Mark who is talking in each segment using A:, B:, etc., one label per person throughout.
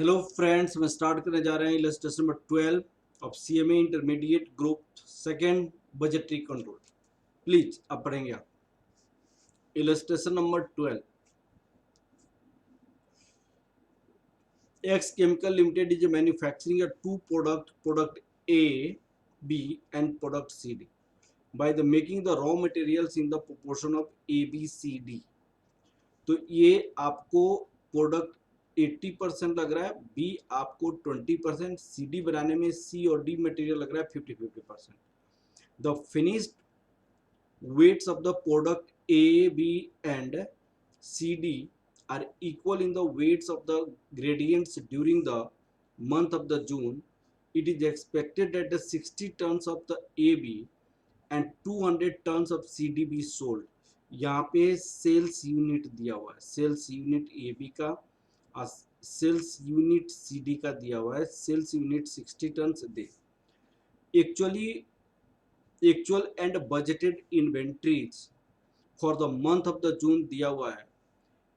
A: Hello friends, मैं start करने जा रहे हैं illustration number 12 of CMA intermediate group second budgetary control. Please अब पढ़ेंगे आप illustration number 12। X chemical limited is manufacturing a two product A B and product C D by the making the raw materials in the proportion of A B C D. तो ये आपको product 80% लग रहा है, B आपको 20%, C D बनाने में सी और डी मटेरियल लग रहा है 50-50%। The finished weights of the product A, B and CD are equal in the weights of the gradients during the month of the June. It is expected that the 60 tons of the AB and 200 tons of CD be sold. यहाँ पे sales unit दिया हुआ है, sales unit A B का और sales unit C D का दिया हुआ है। सेल्स यूनिट 60 टन दे। Actual and budgeted inventories for the month of the June दिया हुआ है।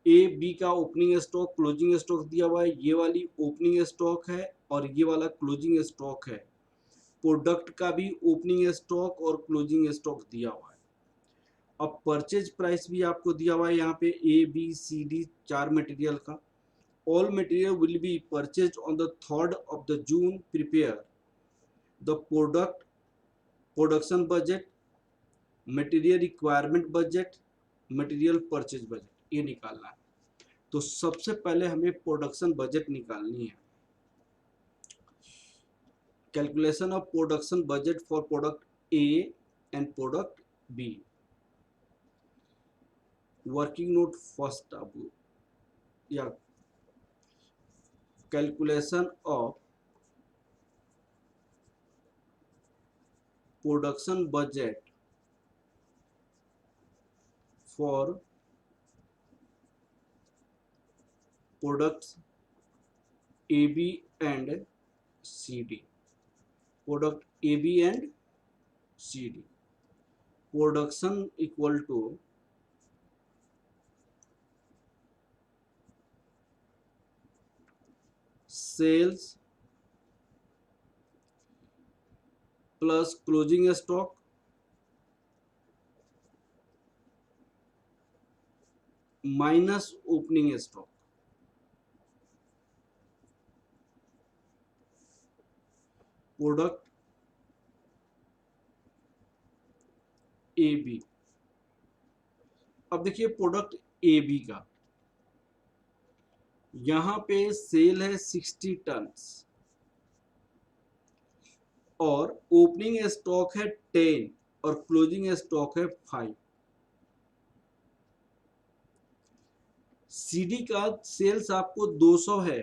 A: ए बी का ओपनिंग स्टॉक क्लोजिंग स्टॉक दिया हुआ है। ये वाली ओपनिंग स्टॉक है और ये वाला क्लोजिंग स्टॉक है। प्रोडक्ट का भी ओपनिंग स्टॉक और क्लोजिंग स्टॉक दिया हुआ है। अब परचेज प्राइस भी आपको दिया हुआ है यहाँ पे ए बी सी डी चार मटेरियल का। All material will be purchase on the 3rd of the June. Prepare the product production budget, material requirement budget, material purchase budget, ये निकालना है। तो सबसे पहले हमें प्रोडक्शन बजट निकालनी है। Calculation of production budget for product A and product B. Working note first अब या calculation of production budget for products A B and C D. Product A B and C D. Production equal to sales plus closing stock minus opening stock. Product A B. अब देखिए product A B का यहां पे cell है 60 ton और opening stock है 10 और closing stock है 5। सीडी का सेल्स आपको 200 है,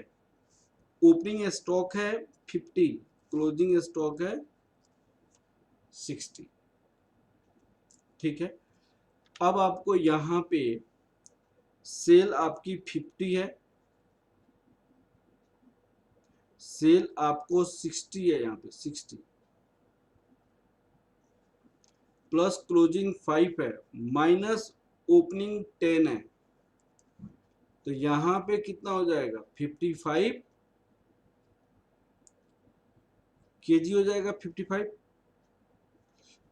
A: ओपनिंग स्टॉक है 50, क्लोजिंग स्टॉक है 60। ठीक है। अब आपको यहां पे सेल आपकी 50 है, सेल आपको 60 है, यहाँ पे 60 प्लस क्लोजिंग 5 है माइनस ओपनिंग 10 है। तो यहां पे कितना हो जाएगा 55 केजी हो जाएगा 55।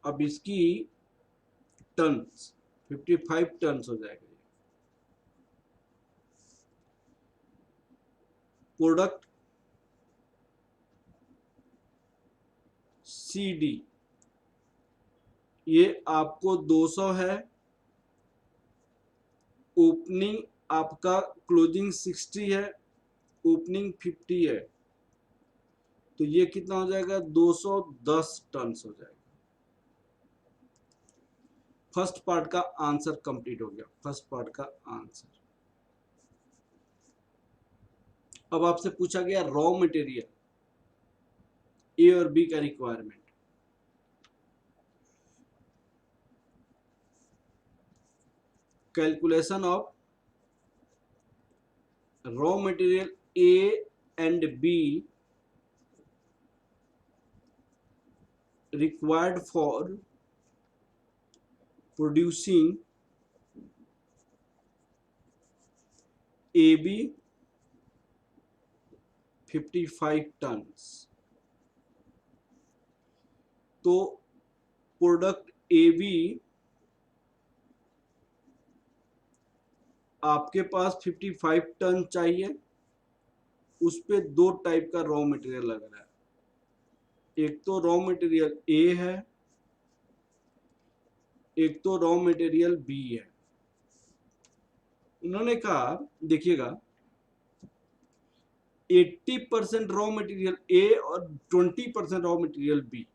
A: अब इसकी टन 55 टन हो जाएगा। प्रोडक्ट सी डी ये आपको 200 है, ओपनिंग आपका क्लोजिंग 60 है, ओपनिंग 50 है। तो ये कितना हो जाएगा 210 टन हो जाएगा। फर्स्ट पार्ट का आंसर कंप्लीट हो गया। फर्स्ट पार्ट का आंसर। अब आपसे पूछा गया रॉ मटेरियल ए और बी का requirement. Calculation of raw material A and B required for producing AB 55 tons. तो प्रोडक्ट ए बी आपके पास 55 टन चाहिए, उस पे दो टाइप का रॉ मटेरियल लग रहा है। एक तो रॉ मटेरियल ए है, एक तो रॉ मटेरियल बी है। उन्होंने कहा देखिएगा 80% रॉ मटेरियल ए और 20% रॉ मटेरियल बी।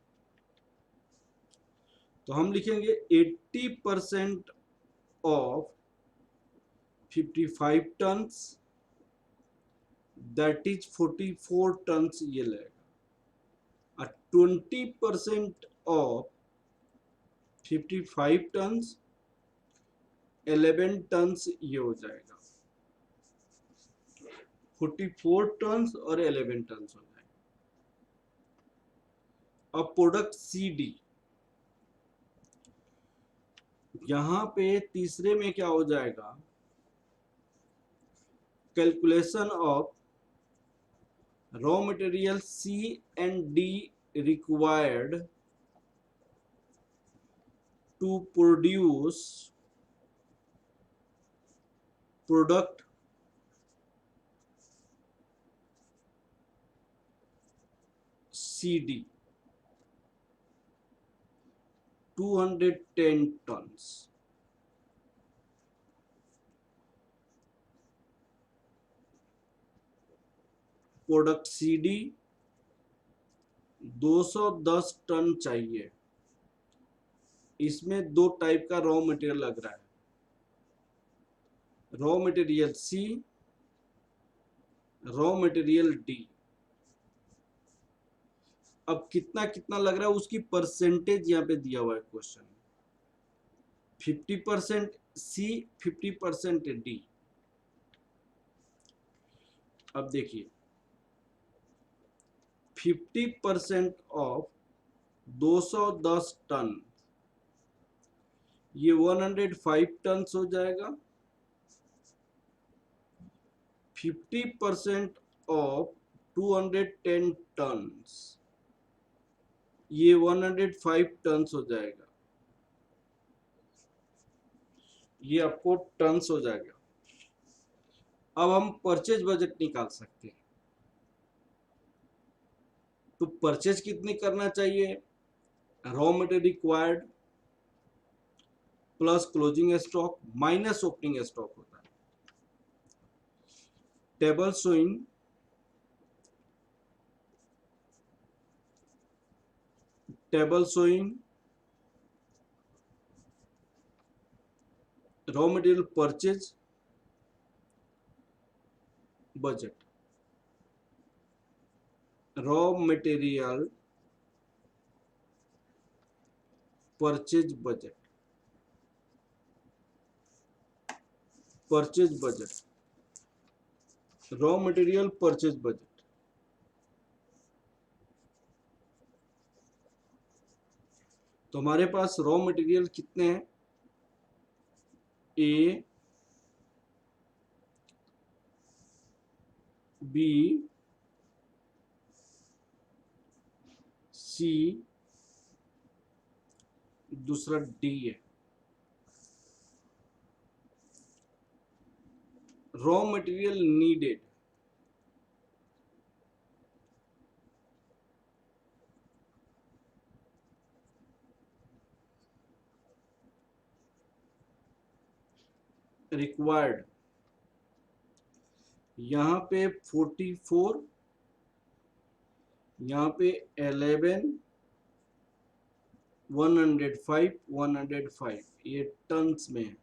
A: तो हम लिखेंगे 80% of 55 tons that is 44 tons ये लगेगा। 20% ऑफ 55 टन्स 11 टन्स ये हो जाएगा। 44 टन्स और 11 टन्स हो जाएगा। अब प्रोडक्ट सी डी, यहां पे तीसरे में क्या हो जाएगा, calculation of raw material C and D required to produce product C D 210 tons. Product C D 210 ton चाहिए। इसमें दो टाइप का रॉ मटेरियल लग रहा है, रॉ मटेरियल सी, रॉ मटेरियल डी। अब कितना कितना लग रहा है उसकी परसेंटेज यहाँ पे दिया हुआ है क्वेश्चन। 50% सी, 50% डी। अब देखिए 50% ऑफ 210 टन ये 105 टन हो जाएगा। 50% ऑफ 210 टन ये 105 टन हो जाएगा। ये आपको टन्स हो जाएगा। अब हम परचेज बजट निकाल सकते हैं। तो परचेज कितनी करना चाहिए, raw material required plus closing stock minus opening stock होता है। Table showing raw material purchase budget, raw material purchase budget, purchase budget, raw material purchase budget. तो हमारे पास रॉ मटेरियल कितने हैं, ए बी सी दूसरा डी है। रॉ मटेरियल नीडेड रिक्वायर्ड, यहाँ पे 44, यहाँ पे 11, 105, 105 ये टन्स में है।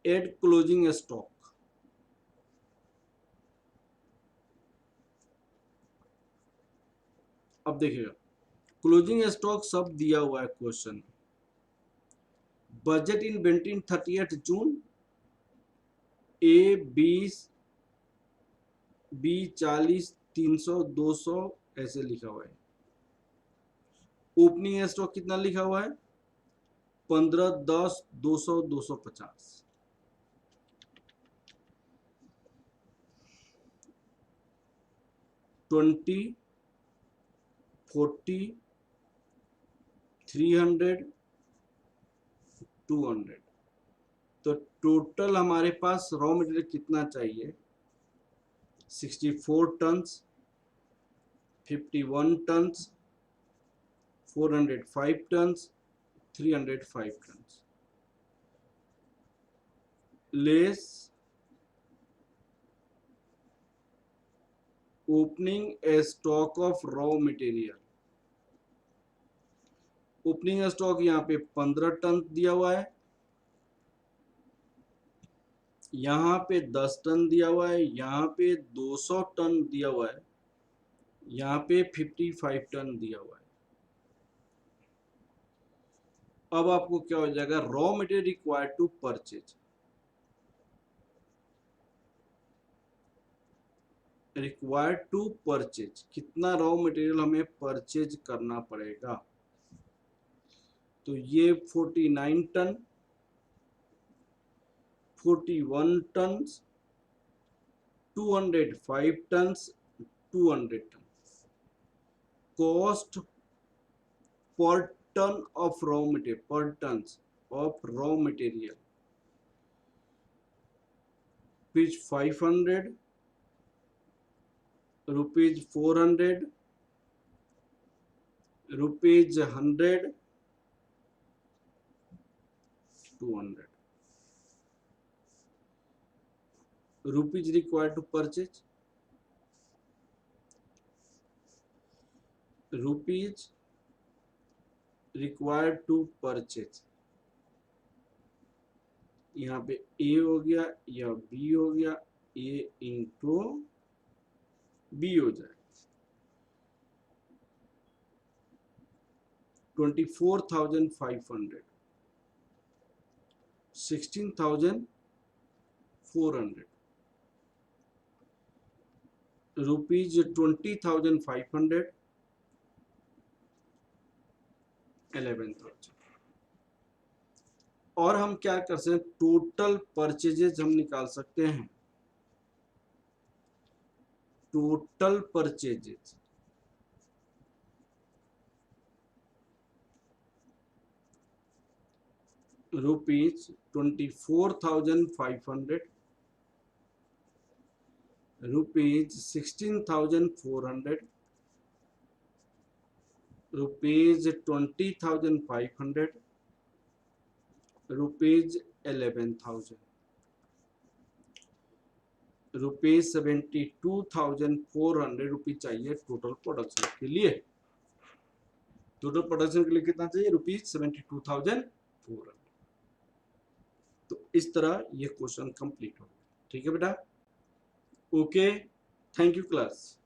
A: एड क्लोजिंग स्टॉक, अब देखिएगा क्लोजिंग स्टॉक सब दिया हुआ है क्वेश्चन। बजट इन्वेंटरी 30 जून, ए 20, बी 40, 300, 200 ऐसे लिखा हुआ है। ओपनिंग स्टॉक कितना लिखा हुआ है? 15, 10, 200, 250। 20, 40, 300, 200। तो टोटल हमारे पास रॉ मटेरियल कितना चाहिए? 64 tons, 51 tons, 405 tons, 305 tons less opening stock of raw material. Opening stock यहाँ पे 15 टन दिया हुआ है, यहाँ पे 10 टन दिया हुआ है, यहाँ पे 200 टन दिया हुआ है, यहाँ पे 55 टन दिया हुआ है। अब आपको क्या हो जाएगा? Raw material required to purchase, required to purchase, कितना रॉ मटेरियल हमें परचेज करना पड़ेगा? तो ये 49 ton, 41 ton, 205 tons, 200 ton. Cost per ton of raw material, per ton of raw material rupees 500, rupees 400, rupees 100, 200 rupees required to purchase, rupees required to purchase। यहाँ पे ए हो गया या बी हो गया, ए इंटू बी हो जाए 24,500, 16,400, रुपीज 20,500, 11,000। और हम क्या कर सकते हैं? टोटल परचेजेज हम निकाल सकते हैं। Total purchases rupees 24,500, rupees 16,400, rupees 20,500, rupees 11,000, rupees 72,400 rupees चाहिए टोटल प्रोडक्शन के लिए। टोटल प्रोडक्शन के लिए कितना चाहिए? रुपीज 72,400। तो इस तरह ये क्वेश्चन कंप्लीट हो गया। ठीक है बेटा, ओके, थैंक यू क्लास।